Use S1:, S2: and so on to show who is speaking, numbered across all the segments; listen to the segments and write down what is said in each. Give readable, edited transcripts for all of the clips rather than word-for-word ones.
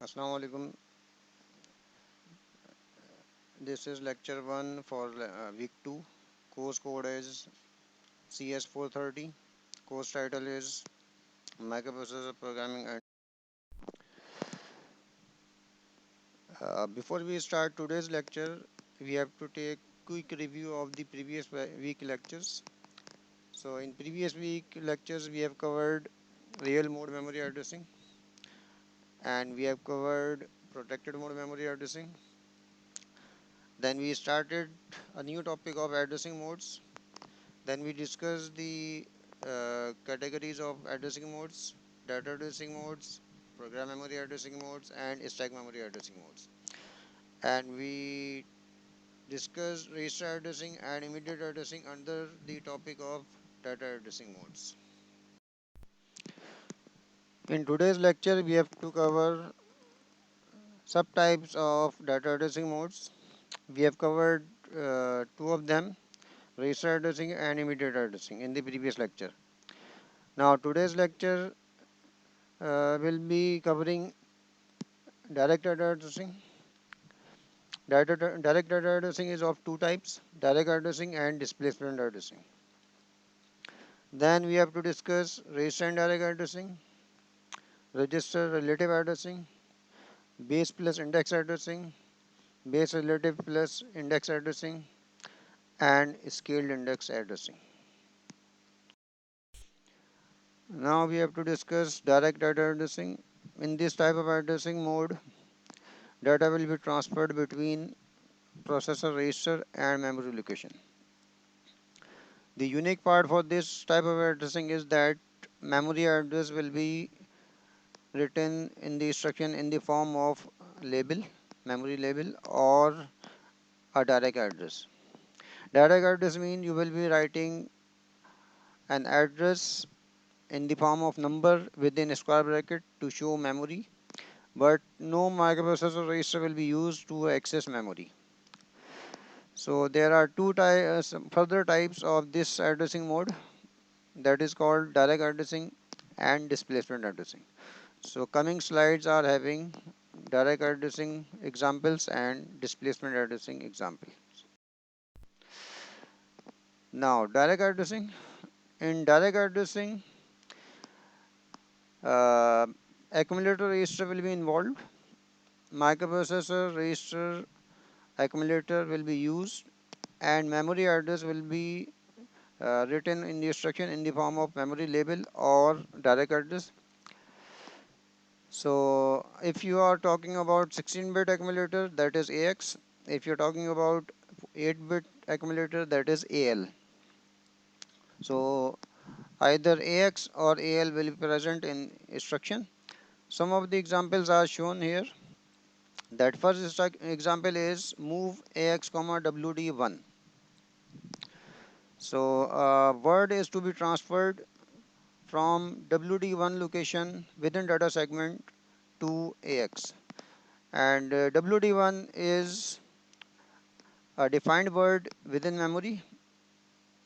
S1: Assalamu alaikum. This is lecture 1 for week 2. Course code is CS430. Course title is Microprocessor Programming. And before we start today's lecture, we have to take quick review of the previous week lectures. So in previous week lectures, we have covered real mode memory addressing, and we have covered protected mode memory addressing. Then we started a new topic of addressing modes. Then we discussed the categories of addressing modes, data addressing modes, program memory addressing modes, and stack memory addressing modes. And we discussed register addressing and immediate addressing under the topic of data addressing modes. In today's lecture, we have to cover subtypes of data addressing modes. We have covered two of them, register addressing and immediate addressing, in the previous lecture. Now, today's lecture will be covering direct data addressing. Direct data addressing is of two types, direct addressing and displacement addressing. Then we have to discuss register and direct addressing, register relative addressing, base plus index addressing, base relative plus index addressing, and scaled index addressing. Now we have to discuss direct data addressing. In this type of addressing mode, data will be transferred between processor register and memory location. The unique part for this type of addressing is that memory address will be written in the instruction in the form of label, memory label, or a direct address. Direct address means you will be writing an address in the form of number within a square bracket to show memory, but no microprocessor register will be used to access memory. So there are further types of this addressing mode, that is called direct addressing and displacement addressing. So coming slides are having direct addressing examples and displacement addressing example. Now direct addressing. In direct addressing, uh, accumulator register will be involved. Microprocessor register accumulator will be used, and memory address will be written in the instruction in the form of memory label or direct address. So if you are talking about 16-bit accumulator, that is AX. If you're talking about 8-bit accumulator, that is AL. So either AX or AL will be present in instruction. Some of the examples are shown here. That first example is move AX, WD1. So word is to be transferred from WD1 location within data segment to AX. And WD1 is a defined word within memory.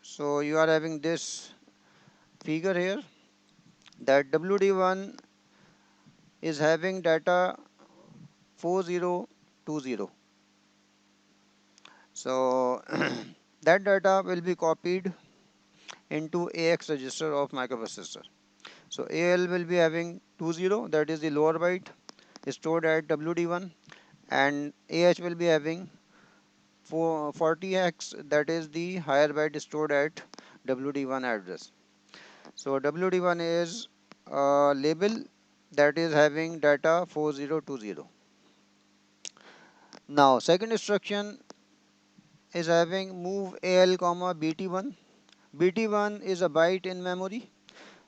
S1: So you are having this figure here that WD1 is having data 4020. So that data will be copied into AX register of microprocessor. So AL will be having 20, that is the lower byte, stored at WD1, and AH will be having 40x, that is the higher byte stored at WD1 address. So WD1 is a label that is having data 4020. Now second instruction is having move AL, BT1. BT1 is a byte in memory.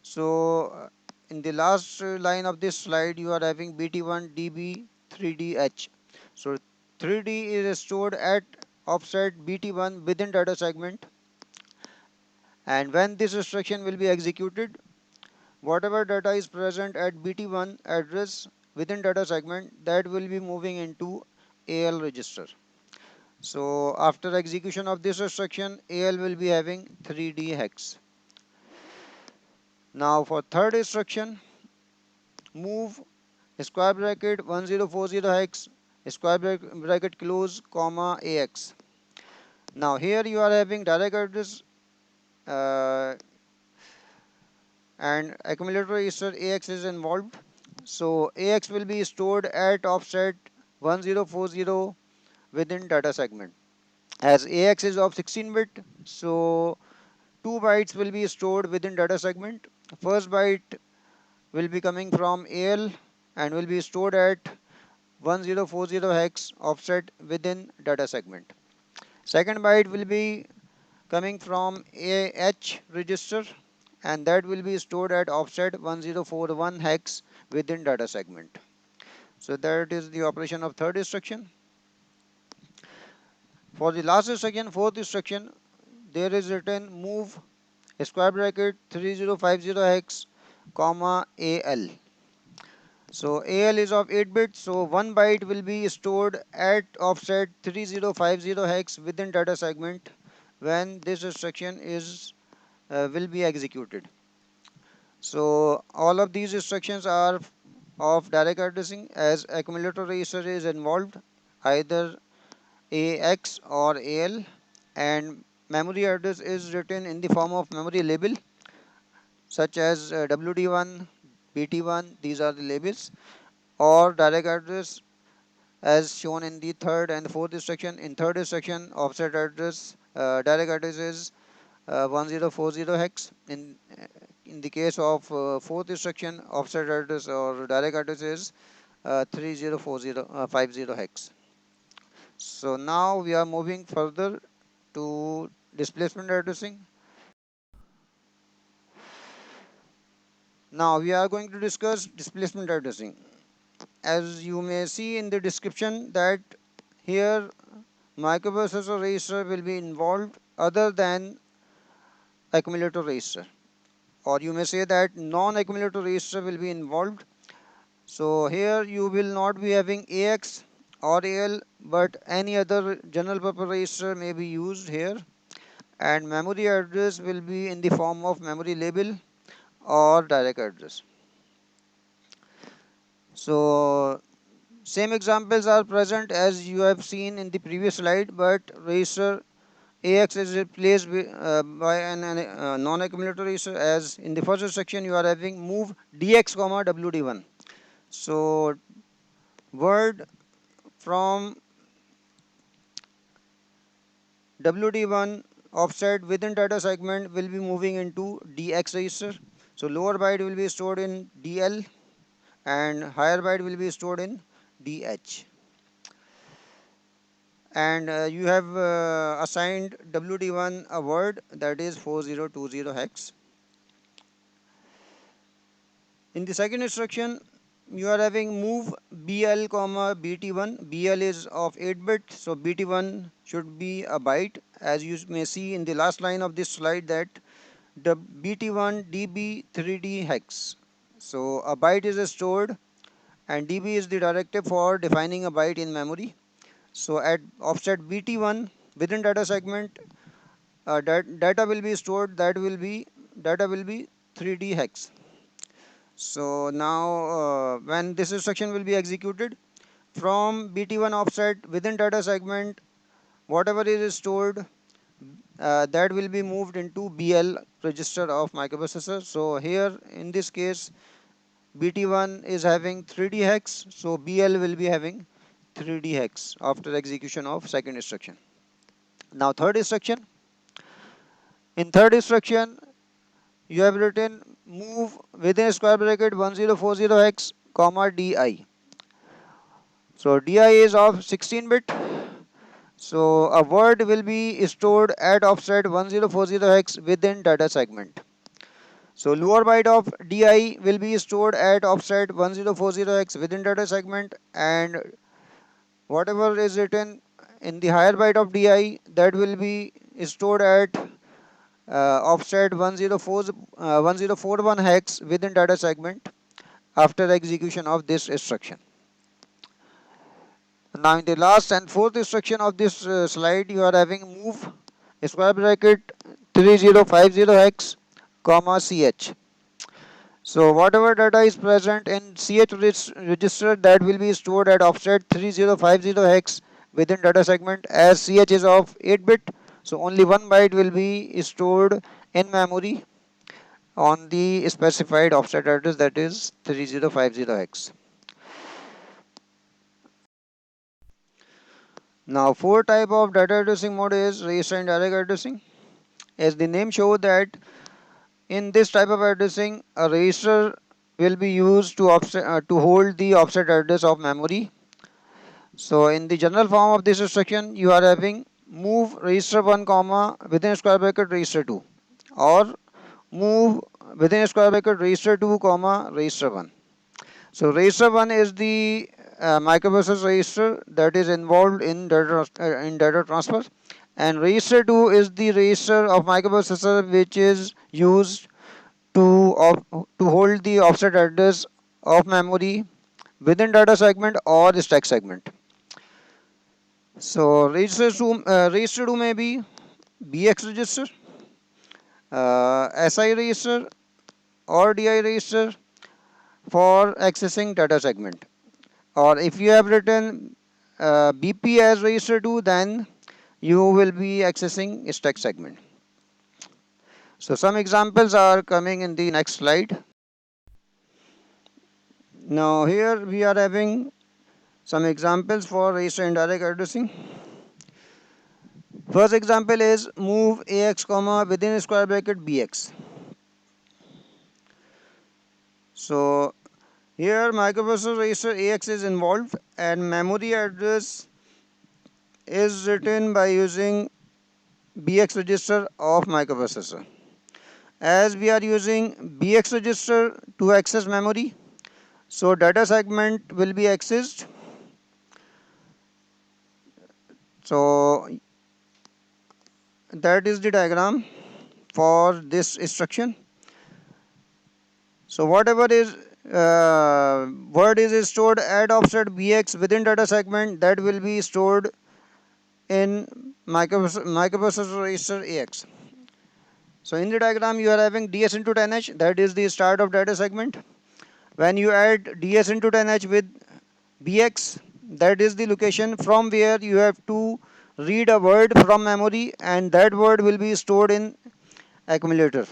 S1: So in the last line of this slide, you are having BT1 DB 3DH. So 3D is stored at offset BT1 within data segment, and when this instruction will be executed, whatever data is present at BT1 address within data segment, that will be moving into AL register. So after execution of this instruction, AL will be having 3D hex. Now for third instruction, move square bracket 1040 hex, square bracket close, comma AX. Now here you are having direct address uh, and accumulator register AX is involved. So AX will be stored at offset 1040 within data segment. As AX is of 16 bit, so 2 bytes will be stored within data segment. First byte will be coming from AL and will be stored at 1040 hex offset within data segment. Second byte will be coming from AH register and that will be stored at offset 1041 hex within data segment. So that is the operation of third instruction. For the last instruction, fourth instruction, there is written move square bracket 3050 hex comma AL. So AL is of 8 bits, so 1 byte will be stored at offset 3050 hex within data segment when this instruction is will be executed. So all of these instructions are of direct addressing as accumulator register is involved, either AX or AL, and memory address is written in the form of memory label such as WD1, BT1, these are the labels, or direct address as shown in the third and fourth instruction. In third instruction, offset address, direct address is 1040 hex. In the case of fourth instruction, offset address or direct address is 3050 hex. So now we are moving further to displacement addressing. Now we are going to discuss displacement addressing. As you may see in the description that here microprocessor register will be involved other than accumulator register, or you may say that non-accumulator register will be involved. So here you will not be having AX or AL, but any other general purpose register may be used here, and memory address will be in the form of memory label or direct address. So same examples are present as you have seen in the previous slide, but register AX is replaced by an non-accumulator register, as in the first instruction you are having move DX comma WD1. So word from WD1 offset within data segment will be moving into DX register. So lower byte will be stored in DL and higher byte will be stored in DH. And you have assigned WD1 a word that is 4020 hex. In the second instruction, you are having move BL comma BT1. BL is of 8 bit, so BT1 should be a byte. As you may see in the last line of this slide that the BT1 DB3D hex. So a byte is stored and DB is the directive for defining a byte in memory. So at offset BT1 within data segment, data will be stored, data will be 3D hex. So now when this instruction will be executed, from BT1 offset within data segment, whatever is stored that will be moved into BL register of microprocessor. So here in this case BT1 is having 3D hex, so BL will be having 3D hex after execution of second instruction. Now third instruction. In third instruction you have written move within square bracket 1040 hex comma DI. So DI is of 16 bit. So a word will be stored at offset 1040 hex within data segment. So lower byte of DI will be stored at offset 1040 hex within data segment, and whatever is written in the higher byte of DI that will be stored at offset 1041 hex within data segment after execution of this instruction. Now in the last and fourth instruction of this slide, you are having move square bracket 3050 hex comma ch. So whatever data is present in CH register, that will be stored at offset 3050 hex within data segment. As CH is of 8 bit, so only 1 byte will be stored in memory on the specified offset address, that is 3050 hex. Now fourth type of data addressing mode is register indirect addressing. As the name shows that in this type of addressing, a register will be used to hold the offset address of memory. So in the general form of this instruction, you are having move register 1 comma within square bracket register 2, or move within square bracket register 2 comma register 1. So register 1 is the microprocessor register that is involved in data transfer, and register 2 is the register of microprocessor which is used to hold the offset address of memory within data segment or stack segment. So register 2 may be BX register, SI register, or DI register for accessing data segment. Or if you have written BP as register 2, then you will be accessing stack segment. So some examples are coming in the next slide. Now here we are having some examples for register indirect addressing. First example is move AX comma within square bracket BX. So here microprocessor register AX is involved and memory address is written by using BX register of microprocessor. As we are using BX register to access memory, so data segment will be accessed. So that is the diagram for this instruction. So whatever is word is stored at offset BX within data segment, that will be stored in microprocessor register AX. So in the diagram you are having DS into 10H, that is the start of data segment. When you add DS into 10H with BX, that is the location from where you have to read a word from memory, and that word will be stored in accumulator.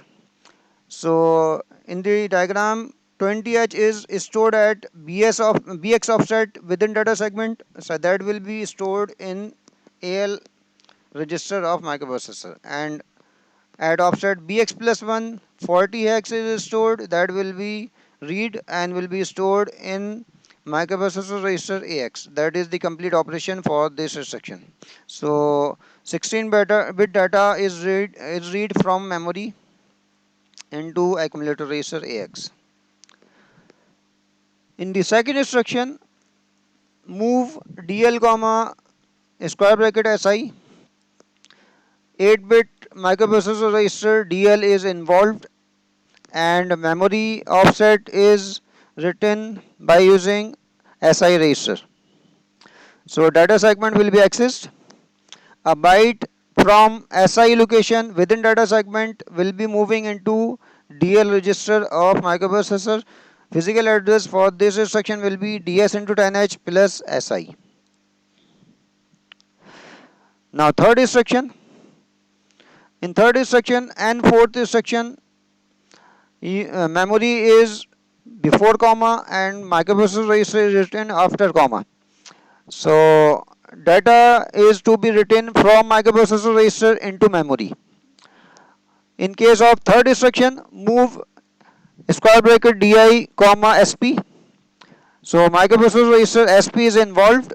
S1: So in the diagram 20H is stored at BX offset within data segment, so that will be stored in AL register of microprocessor, and at offset BX plus 1 40 hex is stored, that will be read and will be stored in microprocessor register AX. That is the complete operation for this instruction. So 16-bit data is read from memory into accumulator register AX. In the second instruction, move DL comma square bracket SI, 8-bit microprocessor register DL is involved and memory offset is written by using SI register. So data segment will be accessed. A byte from SI location within data segment will be moving into DL register of microprocessor. Physical address for this instruction will be DS into 10H plus SI. Now third instruction. In third instruction and fourth instruction, memory is before comma and microprocessor register is written after comma. So data is to be written from microprocessor register into memory. In case of third instruction, move square bracket di comma sp. So microprocessor register sp is involved.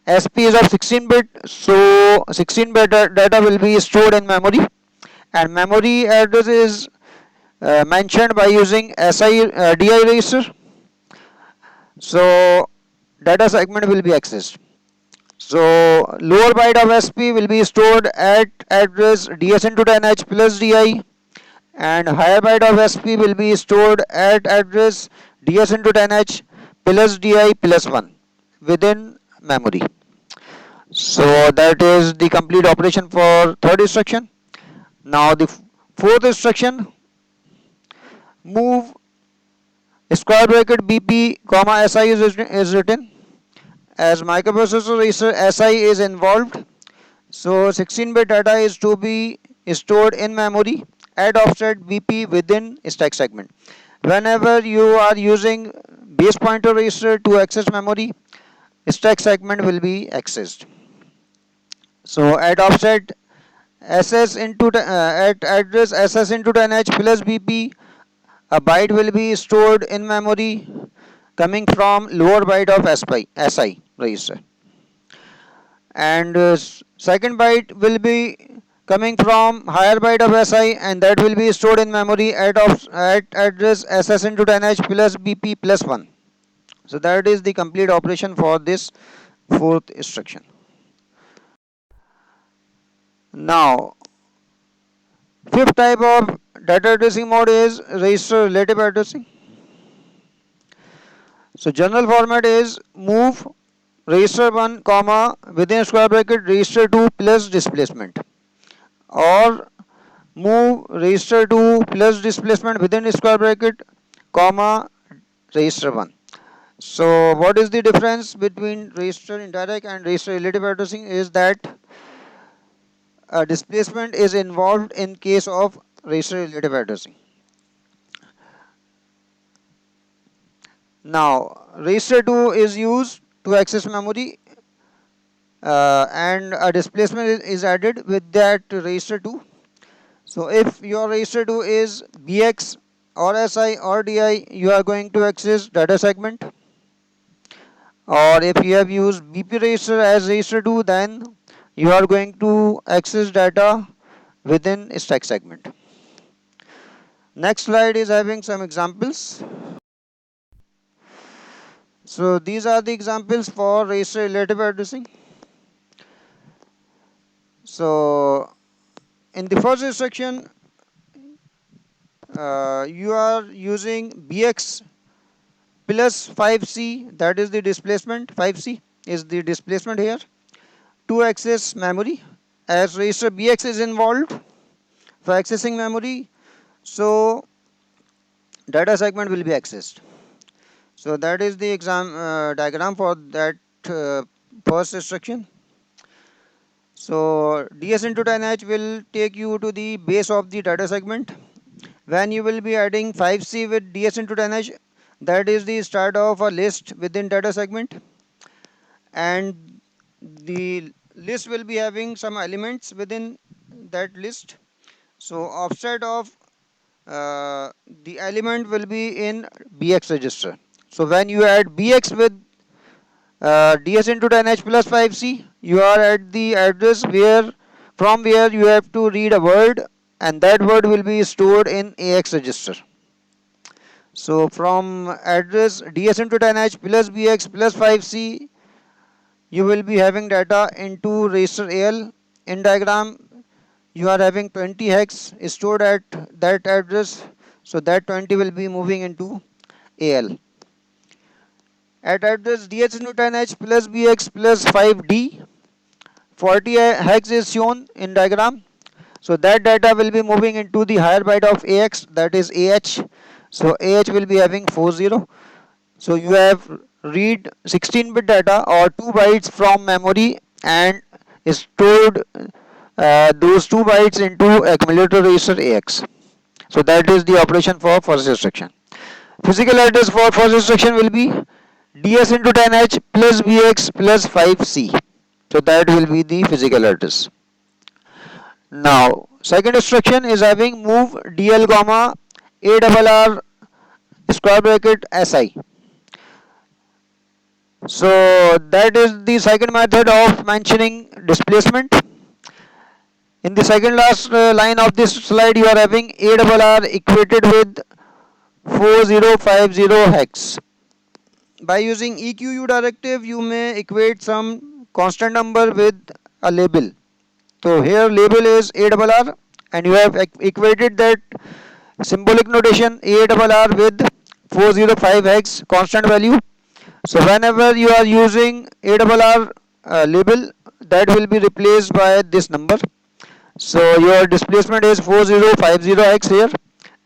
S1: SP is of 16 bit, so 16 bit data will be stored in memory, and memory address is mentioned by using di register. So data segment will be accessed. So lower byte of SP will be stored at address DS into 10H plus DI, and higher byte of SP will be stored at address DS into 10H plus DI plus 1 within memory. So that is the complete operation for third instruction. Now the fourth instruction, move Square bracket BP comma SI is written. As microprocessor register SI is involved, so 16-bit data is to be stored in memory at offset BP within stack segment. Whenever you are using base pointer register to access memory, stack segment will be accessed. So at offset SS into at address SS into 10H plus BP, a byte will be stored in memory coming from lower byte of SI register, and second byte will be coming from higher byte of SI, and that will be stored in memory at address SS into 10H plus BP plus 1. So that is the complete operation for this fourth instruction. Now, fifth type of data addressing mode is register relative addressing. So general format is move register 1 comma within square bracket register 2 plus displacement, or move register 2 plus displacement within square bracket comma register 1. So what is the difference between register indirect and register relative addressing is that displacement is involved in case of register relative addressing. Now register 2 is used to access memory, and a displacement is added with that register 2. So if your register 2 is BX or SI or DI, you are going to access data segment, or if you have used BP register as register 2, then you are going to access data within stack segment. Next slide is having some examples. So these are the examples for register relative addressing. So in the first instruction, you are using BX plus 5C, that is the displacement. 5C is the displacement here, to access memory, as register BX is involved for accessing memory, so data segment will be accessed. So that is the diagram for that first instruction. So DS into 10H will take you to the base of the data segment. When you will be adding 5C with DS into 10H, that is the start of a list within data segment, and the list will be having some elements within that list. So offset of the element will be in BX register. So when you add BX with DS into 10H plus 5C, you are at the address where from where you have to read a word, and that word will be stored in AX register. So from address DS into 10H plus BX plus 5C, you will be having data into register AL. In diagram, you are having 20 hex stored at that address, so that 20 will be moving into AL. At address DH into 10H plus BX plus 5D, 40 hex is shown in diagram, so that data will be moving into the higher byte of AX, that is AH. So AH will be having 40. So you have read 16-bit data or 2 bytes from memory and stored those 2 bytes into accumulator register AX. So that is the operation for first instruction. Physical address for first instruction will be DS into 10H plus BX plus 5C. So that will be the physical address. Now second instruction is having move DL comma ARR square bracket SI. So that is the second method of mentioning displacement. In the second last line of this slide, you are having ARR equated with 4050 hex. By using EQU directive, you may equate some constant number with a label. So here label is ARR, and you have equated that symbolic notation ARR with 405 hex constant value. So whenever you are using ARR label, that will be replaced by this number. So your displacement is 4050x here,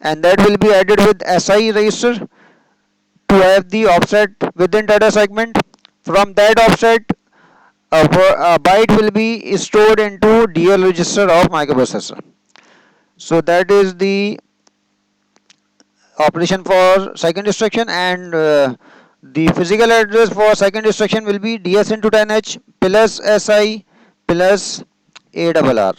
S1: and that will be added with SI register to have the offset within data segment. From that offset, a byte will be stored into DL register of microprocessor. So that is the operation for second instruction, and the physical address for second instruction will be DS into 10H plus SI plus ARR,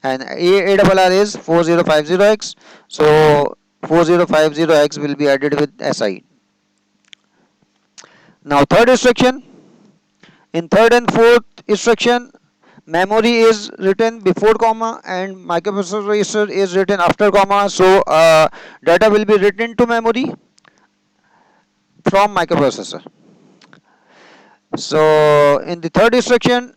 S1: and ARR is 4050X, so 4050X will be added with SI. Now third instruction, in third and fourth instruction, memory is written before comma and microprocessor register is written after comma, so data will be written to memory from microprocessor. So in the third instruction,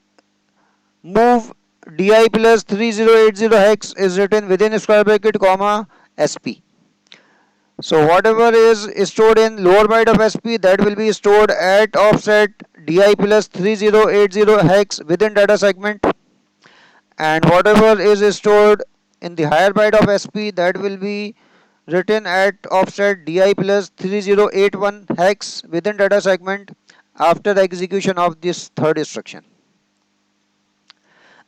S1: move di plus 3080 hex is written within square bracket comma sp. So whatever is stored in lower byte of sp, that will be stored at offset di plus 3080 hex within data segment, and whatever is stored in the higher byte of sp, that will be written at offset di plus 3081 hex within data segment after the execution of this third instruction.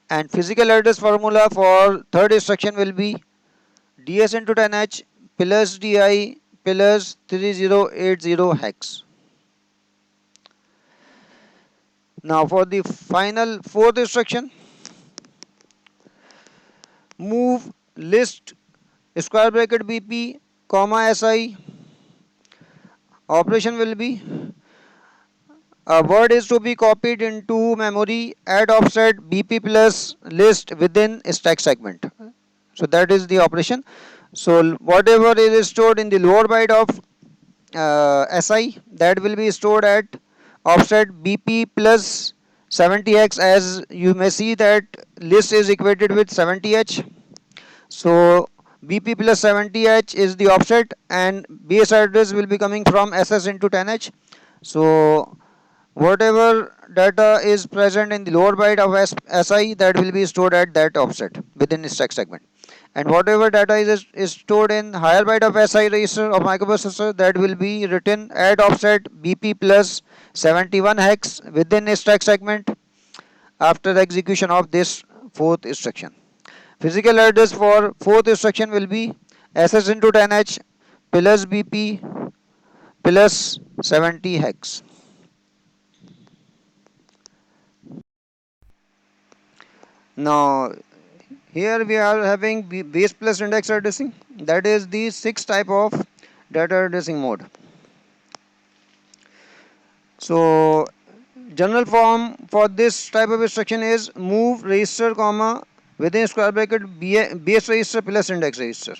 S1: And physical address formula for third instruction will be ds into 10h plus di plus 3080 hex. Now for the final fourth instruction, move list square bracket bp comma si. Operation will be a word is to be copied into memory at offset bp plus list within stack segment. So that is the operation. So whatever is stored in the lower byte of si, that will be stored at offset bp plus 70x, as you may see that list is equated with 70h. So bp plus 70h is the offset, and base address will be coming from ss into 10h. So whatever data is present in the lower byte of SI, that will be stored at that offset within the stack segment. And whatever data is stored in higher byte of SI register of microprocessor, that will be written at offset BP plus 71 hex within a stack segment after the execution of this fourth instruction. Physical address for fourth instruction will be SS into 10H plus BP plus 70 hex. Now here we are having base plus index addressing, that is the sixth type of data addressing mode. So general form for this type of instruction is move register comma within square bracket base register plus index register,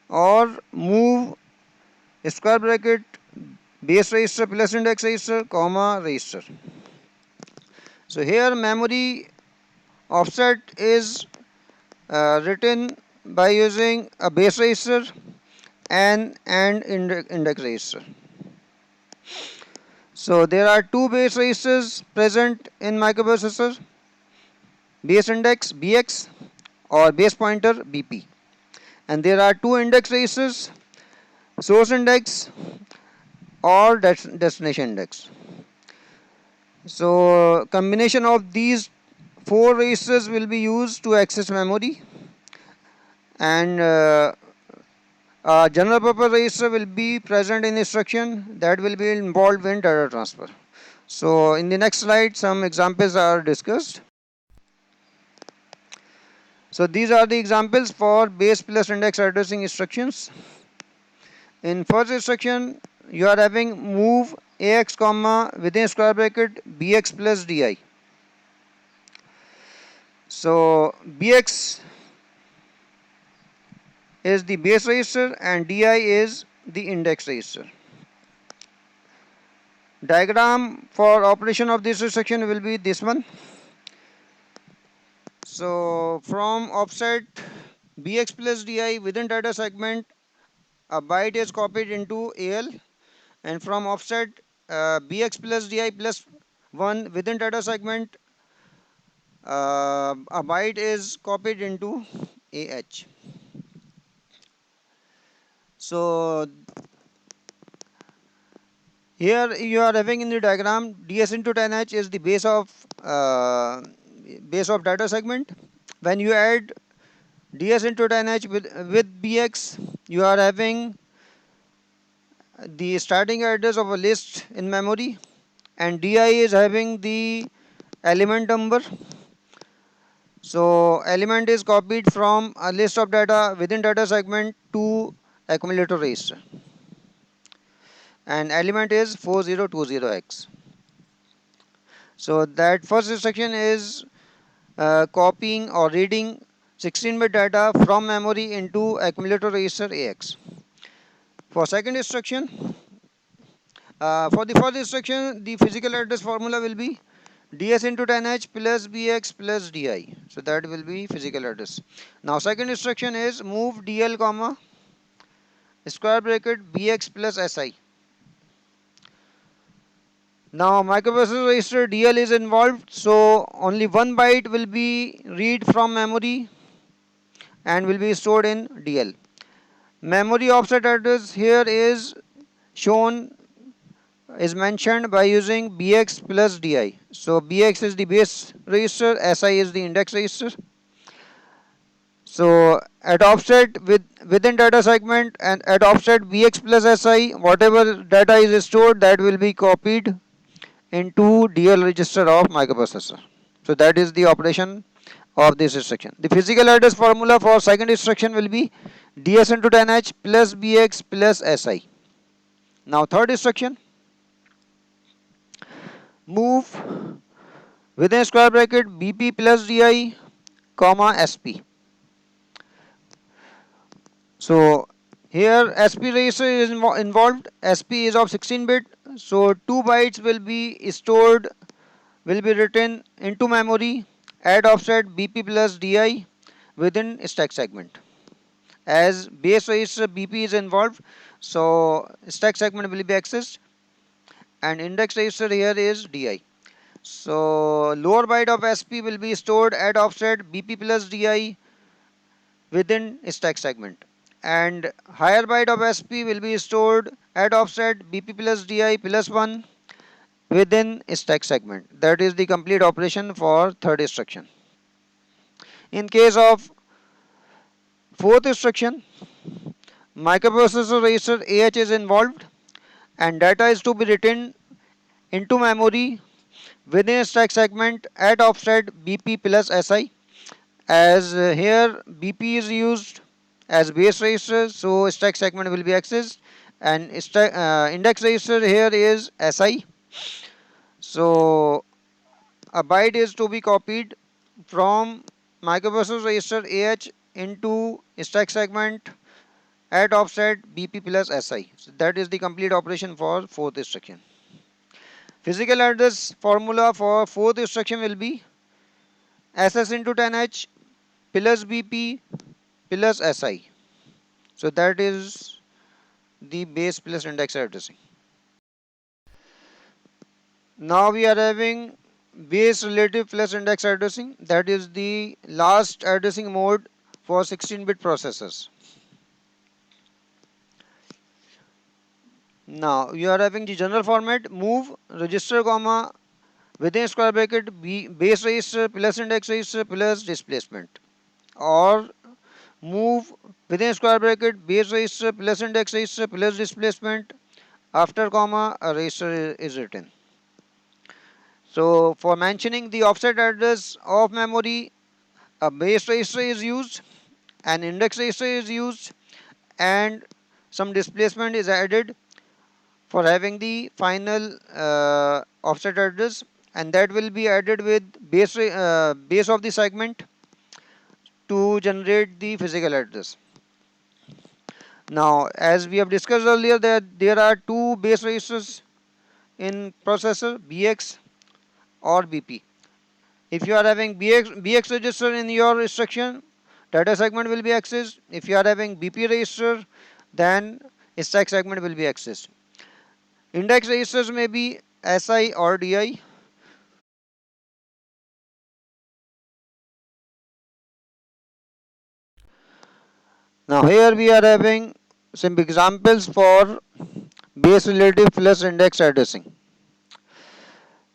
S1: or move square bracket base register plus index register comma register. So here memory offset is written by using a base register and index register. So there are two base registers present in microprocessor: base index bx or base pointer bp, and there are two index registers: source index or destination index. So combination of these four registers will be used to access memory, and general purpose register will be present in instruction that will be involved in data transfer. So in the next slide, some examples are discussed. So these are the examples for base plus index addressing instructions. In first instruction, you are having move ax comma within square bracket bx plus di. So bx is the base register and di is the index register. Diagram for operation of this instruction will be this one. So from offset bx plus di within data segment, a byte is copied into AL, and from offset bx plus di plus 1 within data segment, a byte is copied into AH. So Here you are having in the diagram ds into 10h is the base of data segment. When you add ds into 10h with bx, you are having the starting address of a list in memory, and di is having the element number. So element is copied from a list of data within data segment to accumulator register, and element is 4020x. So that first instruction is copying or reading 16-bit data from memory into accumulator register AX. For second instruction, for the first instruction, the physical address formula will be ds into 10h plus bx plus di. So that will be physical address. Now second instruction is move dl comma square bracket bx plus si. Now microprocessor register dl is involved, so only one byte will be read from memory and will be stored in dl. Memory offset address here is shown, is mentioned by using bx plus di. So bx is the base register, si is the index register. So at offset within data segment and at offset bx plus si, whatever data is stored, that will be copied into DL register of microprocessor. So that is the operation of this instruction. The physical address formula for second instruction will be ds into 10h plus bx plus si. Now third instruction, move within square bracket bp plus di comma sp. So here SP register is involved. SP is of 16 bit. So 2 bytes will be stored, will be written into memory at offset BP plus DI within stack segment. As base register BP is involved, so stack segment will be accessed, and index register here is DI. So lower byte of SP will be stored at offset BP plus DI within stack segment, and higher byte of SP will be stored at offset BP plus DI plus 1 within stack segment. That is the complete operation for third instruction. In case of fourth instruction, microprocessor register AH is involved, and data is to be written into memory within stack segment at offset BP plus SI. As here BP is used as base register, so stack segment will be accessed, and index register here is SI. So a byte is to be copied from microprocessor register AH into stack segment at offset BP plus SI. So that is the complete operation for fourth instruction. Physical address formula for fourth instruction will be SS into 10H plus BP plus SI. So that is the base plus index addressing. Now we are having base relative plus index addressing. That is the last addressing mode for 16-bit processors. Now you are having the general format move register comma within square bracket base register plus index register plus displacement, or move within square bracket base register plus index register plus displacement, after comma a register is written. So for mentioning the offset address of memory, a base register is used, an index register is used, and some displacement is added for having the final offset address, and that will be added with base of the segment to generate the physical address. Now as we have discussed earlier that there are two base registers in processor, BX or BP. If you are having BX register in your instruction, data segment will be accessed. If you are having BP register, then stack segment will be accessed. Index registers may be SI or DI. Now here we are having some examples for base relative plus index addressing.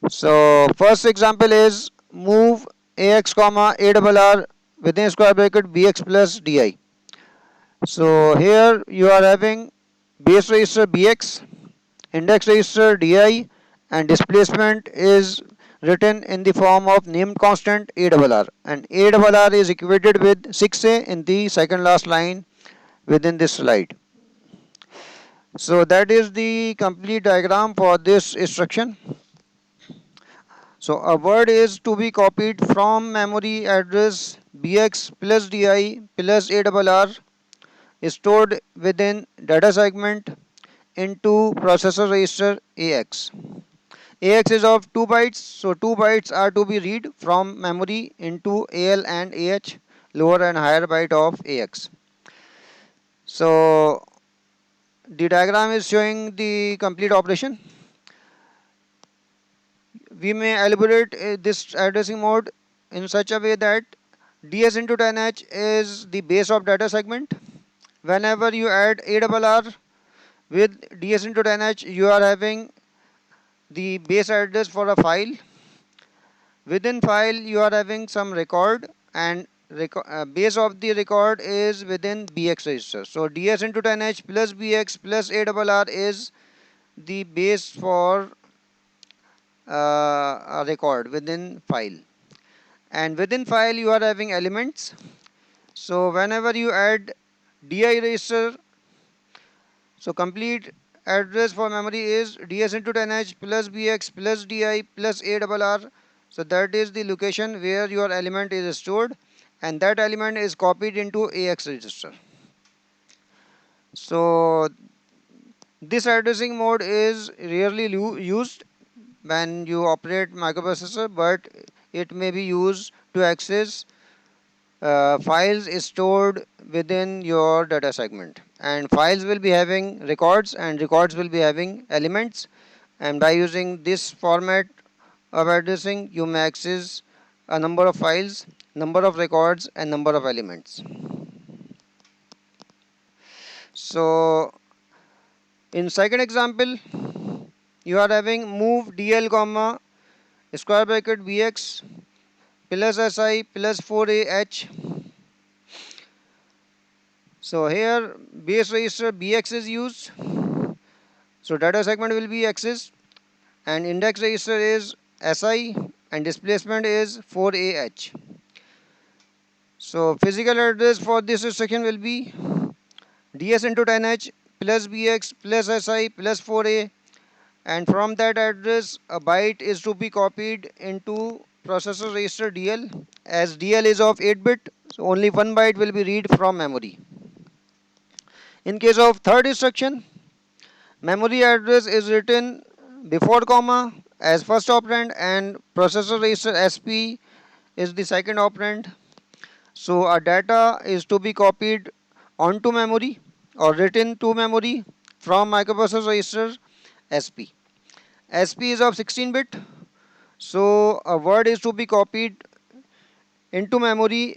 S1: So first example is move ax comma a double r within square bracket bx plus di. So here you are having base register bx, index register di, and displacement is written in the form of named constant a double r, and a double r is equated with 6a in the second last line within this slide. So that is the complete diagram for this instruction. So a word is to be copied from memory address bx plus di plus a double r is stored within data segment into processor register AX. AX is of 2 bytes, so 2 bytes are to be read from memory into AL and AH, lower and higher byte of AX. So the diagram is showing the complete operation. We may elaborate this addressing mode in such a way that DS into 10H is the base of data segment. Whenever you add ARR with DS into 10H, you are having the base address for a file. Within file, you are having some record, and base of the record is within BX register. So DS into 10H plus BX plus ARR is the base for a record within file. And within file, you are having elements. So whenever you add DI register, so complete address for memory is DS into 10H plus BX plus DI plus ARR. So that is the location where your element is stored, and that element is copied into AX register. So this addressing mode is rarely used when you operate microprocessor, but it may be used to access files is stored within your data segment, and files will be having records and records will be having elements, and by using this format of addressing you may access a number of files, number of records, and number of elements. So in second example, you are having move dl comma square bracket bx plus si plus 4ah. So here base register bx is used. So data segment will be accessed, and index register is si, and displacement is 4ah. So physical address for this instruction will be ds into 10h plus bx plus si plus 4a, and from that address a byte is to be copied into processor register dl. As dl is of 8 bit, so only one byte will be read from memory. In case of third instruction, memory address is written before comma as first operand, and processor register SP is the second operand. So our data is to be copied onto memory or written to memory from microprocessor register SP. SP is of 16 bit. So a word is to be copied into memory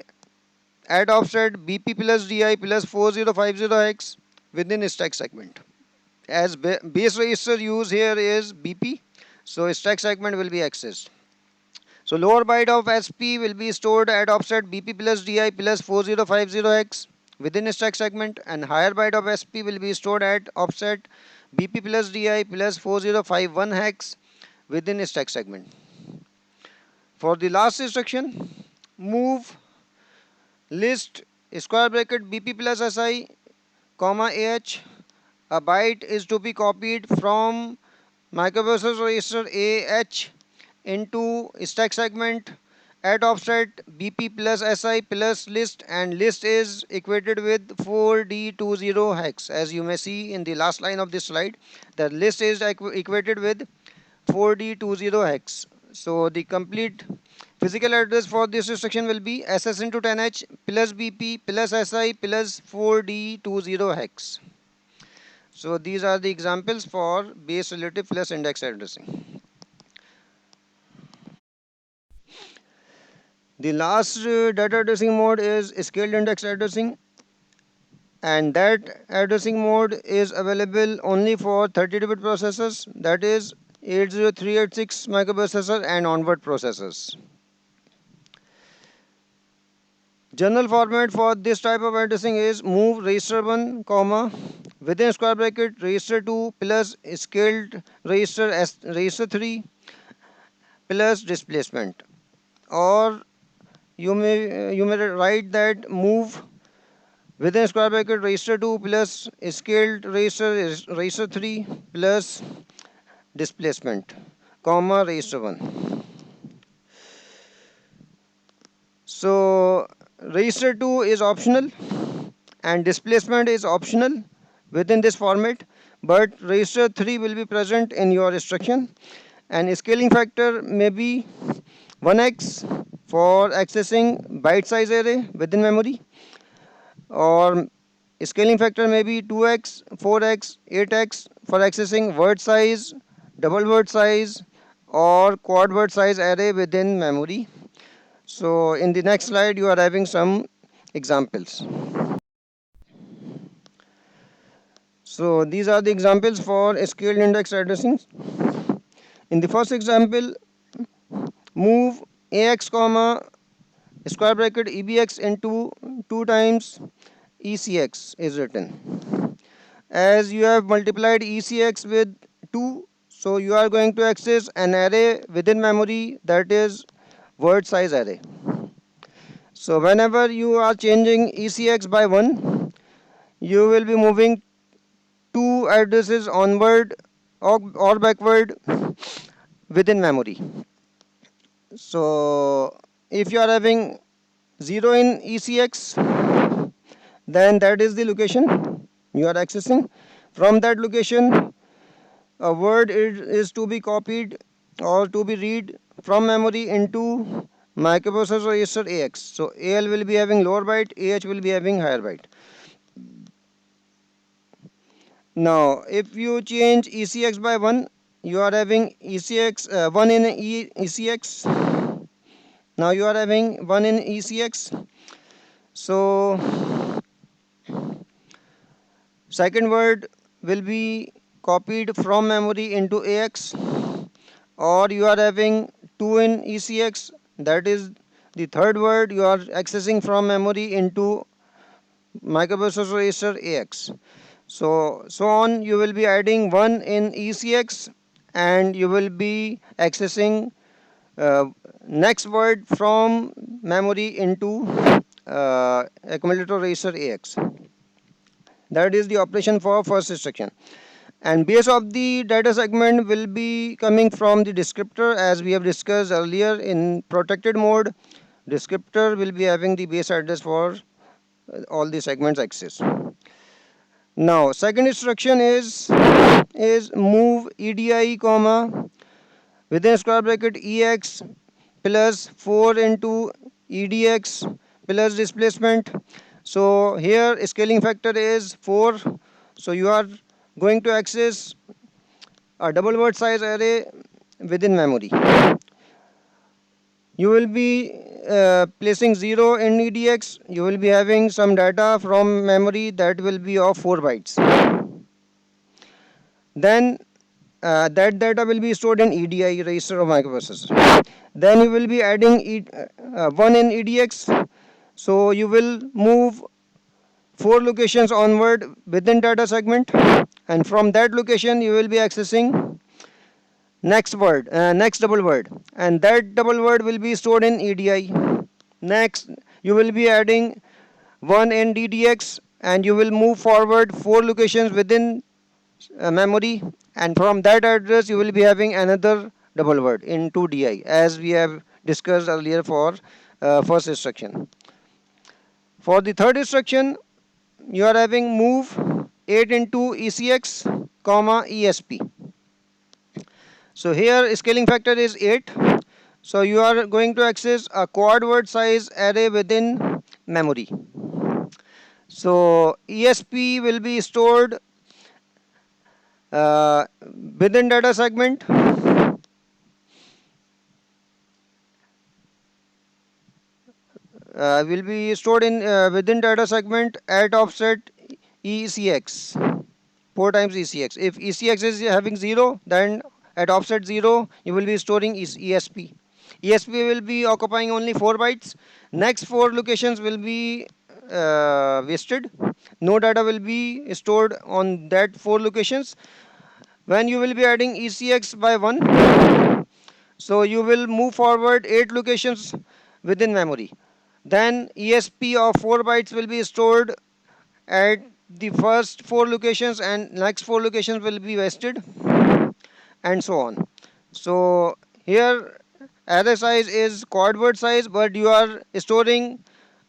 S1: at offset BP plus DI plus 4050 hex within stack segment. As base register use here is BP, so stack segment will be accessed. So lower byte of SP will be stored at offset BP plus DI plus 4050 hex within stack segment, and higher byte of SP will be stored at offset BP plus DI plus 4051 hex within stack segment. For the last instruction, move list square bracket BP plus SI comma AH, a byte is to be copied from microprocessor register AH into stack segment at offset BP plus SI plus list, and list is equated with 4D20 hex. As you may see in the last line of this slide, the list is equated with 4D20 hex. So the complete physical address for this instruction will be SS into 10H plus BP plus SI plus 4D20 hex. So these are the examples for base relative plus index addressing. The last data addressing mode is scaled index addressing. and that addressing mode is available only for 32-bit processors, that is 80386 microprocessor and onward processors. General format for this type of addressing is move register 1, comma, within square bracket register 2 plus scaled register register 3 plus displacement. Or you may write that move within square bracket register 2 plus scaled register 3 plus displacement, comma register 1. So register 2 is optional and displacement is optional within this format, but register 3 will be present in your instruction, and scaling factor may be 1x for accessing byte size array within memory, or scaling factor may be 2x, 4x, 8x for accessing word size, double word size, or quad word size array within memory. So in the next slide, you are having some examples. So these are the examples for scaled index addressing. In the first example, move ax comma square bracket ebx into 2 times ecx is written. As you have multiplied ecx with 2, so you are going to access an array within memory, that is word size array. So whenever you are changing ecx by 1, you will be moving 2 addresses onward or backward within memory. So if you are having 0 in ecx, then that is the location you are accessing. From that location, a word is to be copied or to be read from memory into microprocessor register AX. So AL will be having lower byte, AH will be having higher byte. Now, if you change ECX by 1, you are having ECX 1 in ECX. Now you are having 1 in ECX. So second word will be copied from memory into AX, or you are having 2 in ECX, that is the third word you are accessing from memory into microprocessor register AX. So on you will be adding 1 in ECX, and you will be accessing uh, next word from memory into accumulator register AX. That is the operation for first instruction. And base of the data segment will be coming from the descriptor, as we have discussed earlier. In protected mode, descriptor will be having the base address for all the segments access. Now second instruction is move edi comma within square bracket ex plus 4 into edx plus displacement. So here scaling factor is 4, so you are going to access a double word size array within memory. You will be placing 0 in edx, you will be having some data from memory that will be of 4 bytes. Then that data will be stored in EDI register of microprocessor. Then you will be adding 1 in EDX. So you will move 4 locations onward within data segment, and from that location you will be accessing next double word, and that double word will be stored in EDI. Next, you will be adding 1 in DDX, and you will move forward 4 locations within memory, and from that address you will be having another double word into DI, as we have discussed earlier for first instruction. For the third instruction, you are having move 8 into ECX comma ESP. So here scaling factor is 8. So you are going to access a quad word size array within memory. So ESP will be stored within data segment, will be stored in within data segment at offset ECX, 4 times ECX. If ECX is having 0, then at offset 0 you will be storing ESP. ESP will be occupying only 4 bytes. Next 4 locations will be wasted. No data will be stored on that 4 locations. When you will be adding ECX by 1, so you will move forward 8 locations within memory. Then ESP of 4 bytes will be stored at the first 4 locations, and next 4 locations will be wasted, and so on. So here array size is quad word size, but you are storing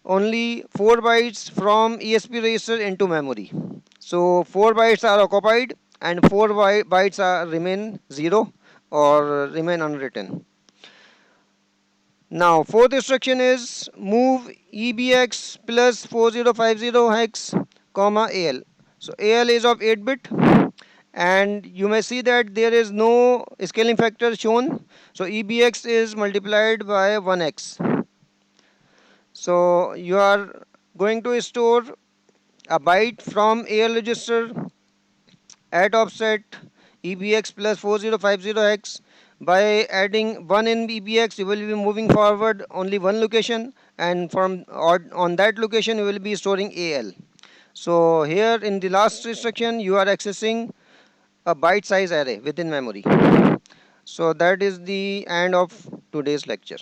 S1: only 4 bytes from ESP register into memory. So 4 bytes are occupied and 4 bytes are remain 0 or remain unwritten. Now fourth instruction is move EBX plus 4050 hex comma AL. So AL is of 8 bit, and you may see that there is no scaling factor shown. So EBX is multiplied by 1x. So you are going to store a byte from AL register at offset EBX plus 4050x. By adding 1 in EBX, you will be moving forward only one location, and from on that location you will be storing AL. So here in the last instruction you are accessing a byte size array within memory. So that is the end of today's lecture.